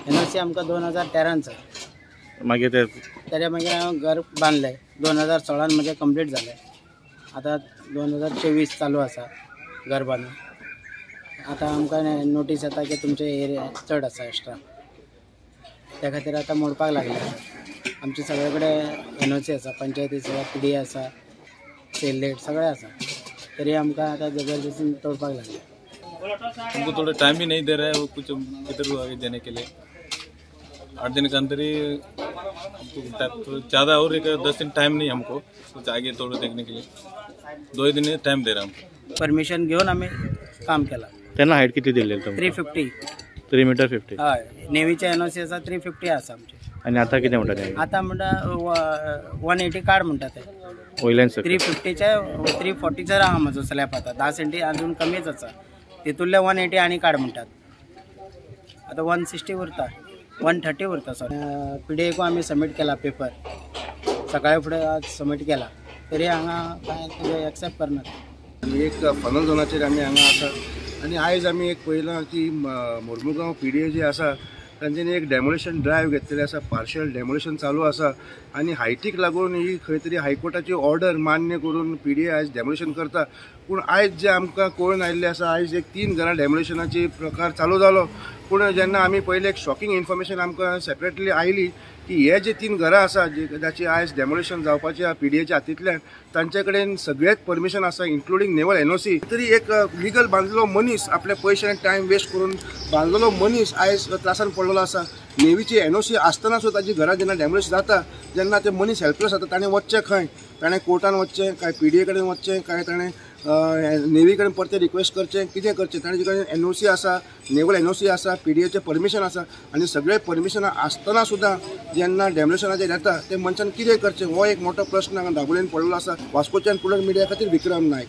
NOC आमकां 2013 मागीर ते त्याच्या मागीर हांवें घर बांदलें 2016 म्हणजे कंप्लीट जालें. आतां 2024 चालू आसा घर बांदून. आतां आमकां नोटीस येता की तुमचे एरिया चड आसा एक्स्ट्रा, त्या खातीर आतां मोडपाक लागले. आमचे सगळे कडेन NOC आसा, पंचायतीचो PDA आसा, सेलेट सगळे आसा, तरी आमकां आतां जबरदस्तीन तोडपाक लागले. हमको थोड़ा टाइम भी नहीं दे रहा है वो कुछ इधर आगे देने के लिए. 8 दिन के अंदर ही हमको ज़्यादा और 10 दिन टाइम नहीं हमको कुछ आगे थोड़ा देखने के लिए. 2 दिन टाइम दे रहा हमको. परमिशन घेऊन आम्ही काम केलं. त्यांना हाईट किती दिलेली तुमका? 350. 3 मीटर 50. हय, नेवीचे NOC आसा 350 आसा आमचे. आणि आता किती म्हणतात? आता म्हणटा 180 कार्ड म्हणटा ते. वयल्यान 350चे 340चे आहा म्हजो स्लॅब आता 10 सेंटी अजून कमीच आसा. तितूंतले 180 आनी कार्ड म्हणटात. आता 160 उरता, 130 उरता. सॉरी PDA को आम्ही सबमीट केला पेपर, सकाळी फुडें आज सबमीट केला, तरी हांगा काय तुजे एक्सेप्ट करनात. एक फनल झोनाचेर आमी हांगा आसा आनी आयज आमी एक पळयलां की मोर्मुगांव PDA जे आसा तांच्यांनी एक डेमोलेशन ड्रायव्ह घेतलेली आसा. पार्शियल डेमोलेशन चालू आसा आनी हायटीक लागून ही खंय तरी हायकोर्टाची ऑर्डर मान्य करून PDA आयज डेमोलेशन करता. पूण आयज जे आमकां कळून आयिल्लें आसा, आयज एक 3 घरां डेमोलेशनाची प्रकार चालू जालो. पूण जेन्ना आमी पयले एक शॉकिंग इन्फॉर्मेशन आमकां सेपरेटली आयली की हे जे 3 घरां आसा जाची आयज डेमोलेशन जावपाची PDAच्या हातींतल्यान, तांचे कडेन सगळेच परमिशन आसा इन्क्लुडींग नेवल NOC. तरी एक लिगल बांदलेलो मनीस, आपले पयशे आनी टायम वेस्ट करून बांदलेलो मनीस आयज त्रासान पडलेलो आसा. नेवीची NOC आसतना सुद्दां ताजी घरां जेन्ना डॅमोलिश जाता, जेन्ना ते मनीस हेल्पलेस जाता, ताणें वचचें खंय? ताणें कोर्टान वचचें काय PDA कडेन वचचें काय ताणें नेवी कडेन परते रिक्वेस्ट करचें, कितें करचें? ताणें कडेन NOC आसा, नेवल NOC आसा, PDAचें परमिशन आसा आनी सगळे परमिशनां आसतना सुद्दां जेन्ना डेमोलेशनाचेर येता ते मनशान कितें करचें? हो एक मोठो प्रश्न हांगा दाबोळेन पडलेलो आसा. वास्कोच्यान पुलर मिडिया खातीर विक्रम नायक.